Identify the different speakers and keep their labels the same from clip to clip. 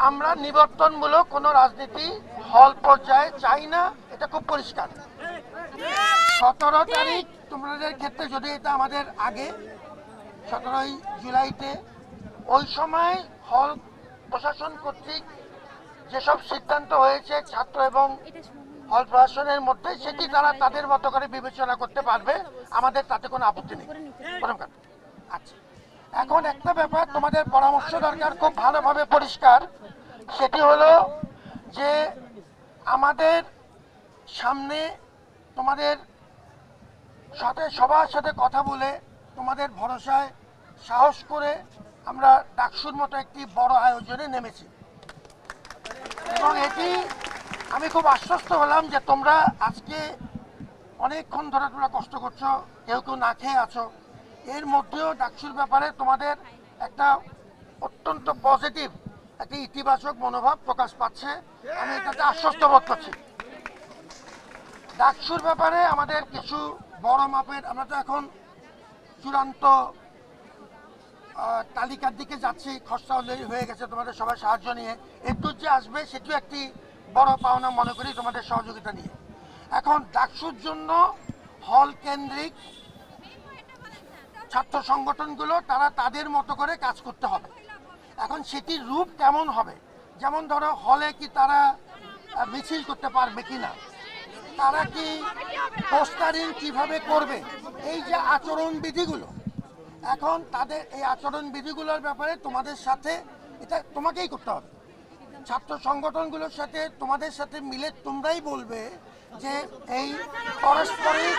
Speaker 1: আমরা নিবর্তনমূলক কোনো রাজনীতি হল পর্যায়ে চাই না, এটা খুব পরিষ্কার। 17 তারিখ তোমাদের ক্ষেত্রে যদি এটা আমাদের আগে 17ই জুলাইতে ওই সময় হল প্রশাসন কর্তৃক যেসব সিদ্ধান্ত হয়েছে ছাত্র এবং হল প্রশাসনের মধ্যে, সেটি তারা তাদের মতো করে বিবেচনা করতে পারবে, আমাদের তাতে কোনো আপত্তি নেই। আচ্ছা, এখন একটা ব্যাপার তোমাদের পরামর্শ দরকার, খুব ভালোভাবে পরিষ্কার। সেটি হলো যে আমাদের সামনে তোমাদের সাথে সবার সাথে কথা বলে তোমাদের ভরসায় সাহস করে আমরা ডাকসুর মতো একটি বড় আয়োজনে নেমেছি এবং এটি আমি খুব আশ্বস্ত হলাম যে তোমরা আজকে অনেকক্ষণ ধরে তোমরা কষ্ট করছো, কেউ কেউ না খেয়ে আছো, এর মধ্যেও ডাকসুর ব্যাপারে তোমাদের একটা অত্যন্ত পজিটিভ একটা ইতিবাচক মনোভাব প্রকাশ পাচ্ছে। আমি এটাতে আশ্বস্ত বোধ করছি। ডাকসুর ব্যাপারে আমাদের কিছু বড় মাপের, আমরা তো এখন চূড়ান্ত তালিকার দিকে যাচ্ছি, খসড়া অলরেডি হয়ে গেছে, তোমাদের সবাই সাহায্য নিয়ে এর যে আসবে সেটিও একটি বড় পাওনা মনে করি তোমাদের সহযোগিতা নিয়ে। এখন ডাকসুর জন্য হল কেন্দ্রিক ছাত্র সংগঠনগুলো তারা তাদের মতো করে কাজ করতে হবে। এখন সেটির রূপ কেমন হবে, যেমন ধরো হলে কি তারা মিছিল করতে পারবে কিনা, তারা কি পোস্টারিং কিভাবে করবে, এই যে আচরণ বিধিগুলো, এখন তাদের এই আচরণ বিধিগুলোর ব্যাপারে তোমাদের সাথে এটা তোমাকেই করতে হবে। ছাত্র সংগঠনগুলোর সাথে তোমাদের সাথে মিলে তোমরাই বলবে যে এই পারস্পরিক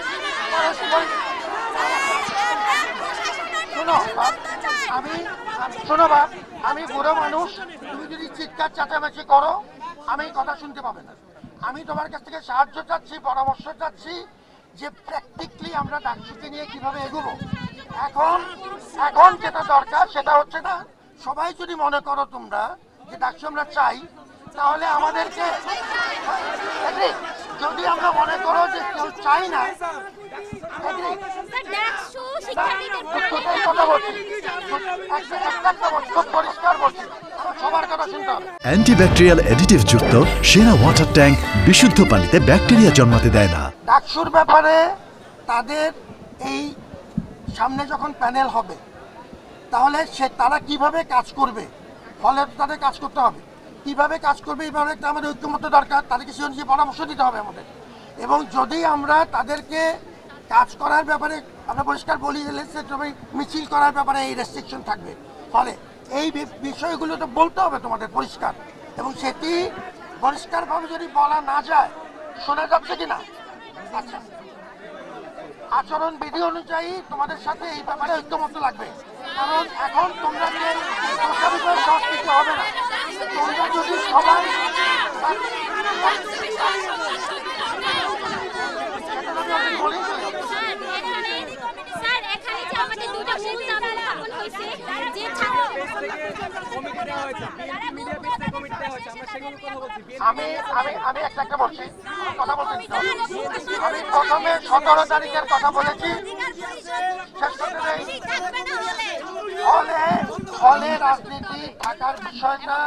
Speaker 1: শোনো বাপ, আমি বুড়ো মানুষ, তুমি যদি চিৎকার চেঁচামেচি করো আমি কথা শুনতে পাবে না। আমি তোমার কাছ থেকে সাহায্য চাচ্ছি, পরামর্শ চাচ্ছি যে প্র্যাকটিক্যালি আমরা ডাকসুকে নিয়ে কিভাবে এগোবো। এখন যেটা দরকার সেটা হচ্ছে না, সবাই যদি মনে করো তোমরা যে ডাকসু আমরা চাই, তাহলে আমাদেরকে যদি আমরা মনে করো যে কেউ চাই না,
Speaker 2: অ্যান্টিব্যাকটেরিয়াল অ্যাডিটিভ যুক্ত সেরা ওয়াটার ট্যাঙ্ক বিশুদ্ধ পানিতে ব্যাকটেরিয়া জন্মাতে দেয় না।
Speaker 1: ডাকসুর ব্যাপারে তাদের এই সামনে যখন প্যানেল হবে তাহলে তারা কিভাবে কাজ করবে, ফলে তাদের কাজ করতে হবে, কিভাবে কাজ করবে এই ব্যাপারে আমাদের ঐক্যমত্য দরকার, তাদেরকে সে অনুযায়ী পরামর্শ দিতে হবে আমাদের। এবং যদি আমরা তাদেরকে কাজ করার ব্যাপারে আমরা পরিষ্কার বলি তবে মিছিল করার ব্যাপারে এই রেস্ট্রিকশন থাকবে, ফলে এই বিষয়গুলো তো বলতে হবে তোমাদের পরিষ্কার, এবং সেটি পরিষ্কারভাবে যদি বলা না যায়, শোনা যাচ্ছে কি না? আচ্ছা, আচরণ বিধি অনুযায়ী তোমাদের সাথে এই ব্যাপারে ঐক্যমত্য লাগবে, কারণ এখন তোমরা যে সংস্কৃতি হবে না, তোমরা যদি সবাই আমি একটা বলছি, কথা বলতে আমি প্রথমে 17 তারিখের কথা বলেছি, শেষ করতে নেই। হলে রাজনীতি থাকার বিষয়টা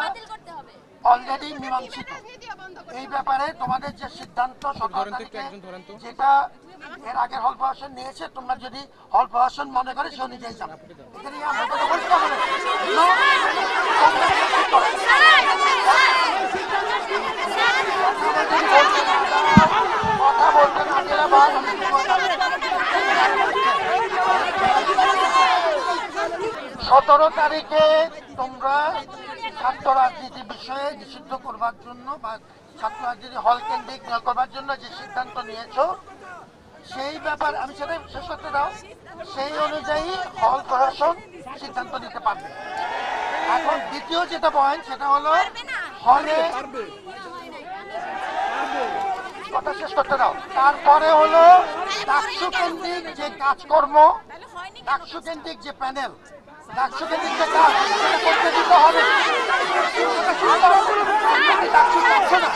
Speaker 1: অলরেডি মীমাংসিত। এই ব্যাপারে তোমাদের যে সিদ্ধান্ত যেটা এর আগের হল প্রশাসন নিয়েছে, তোমরা যদি হল প্রশাসন মনে করে সে অনুযায়ী যাবে। এখানে আমরা কথা বলতে না গেলে 17 তারিখে তোমরা ছাত্র রাজনীতি বিষয়ে নিষিদ্ধ করবার জন্য বা ছাত্র রাজনীতি হল কেন্দ্রিক করবার জন্য যে সিদ্ধান্ত নিয়েছো, সেই ব্যাপার আমি সেটা শেষ করতে দাও, সেই অনুযায়ী হল প্রশাসন সিদ্ধান্ত নিতে পারবে। এখন দ্বিতীয় যেটা পয়েন্ট সেটা হলো হলে কথা শেষ করতে দাও। তারপরে হলো ডাকসু কেন্দ্রিক যে কাজকর্ম, ডাকসু কেন্দ্রিক যে প্যানেল, ডাকসু কেন্দ্রিক যে কাজ করতে দিতে হবে। ডাকসু করছে না,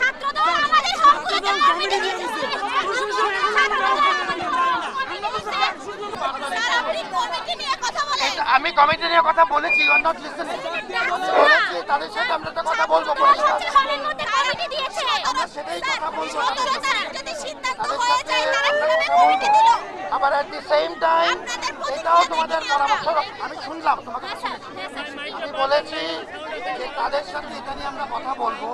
Speaker 3: ছাত্র তো আমাদের হকগুলো
Speaker 1: আমি কমিটি নিয়ে কথা বলেছি, ইউ আর নট লিসেনিং। বলেছি তাদের সাথে আমরা তো কথা বলবো, পরিষ্কার আমরা সেটাই কথা বলবো। আবার এট দি সেম টাইম এটাও তোমাদের পরামর্শ আমি শুনলাম, তোমাকে আমি বলেছি যে তাদের সাথে এটা নিয়ে আমরা কথা বলবো।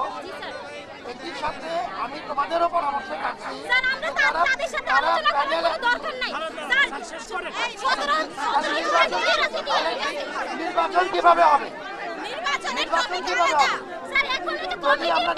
Speaker 1: একই সাথে আমি তোমাদেরও পরামর্শ চাচ্ছি নির্বাচন কিভাবে হবে, নির্বাচন কিভাবে হবে যদি আমরা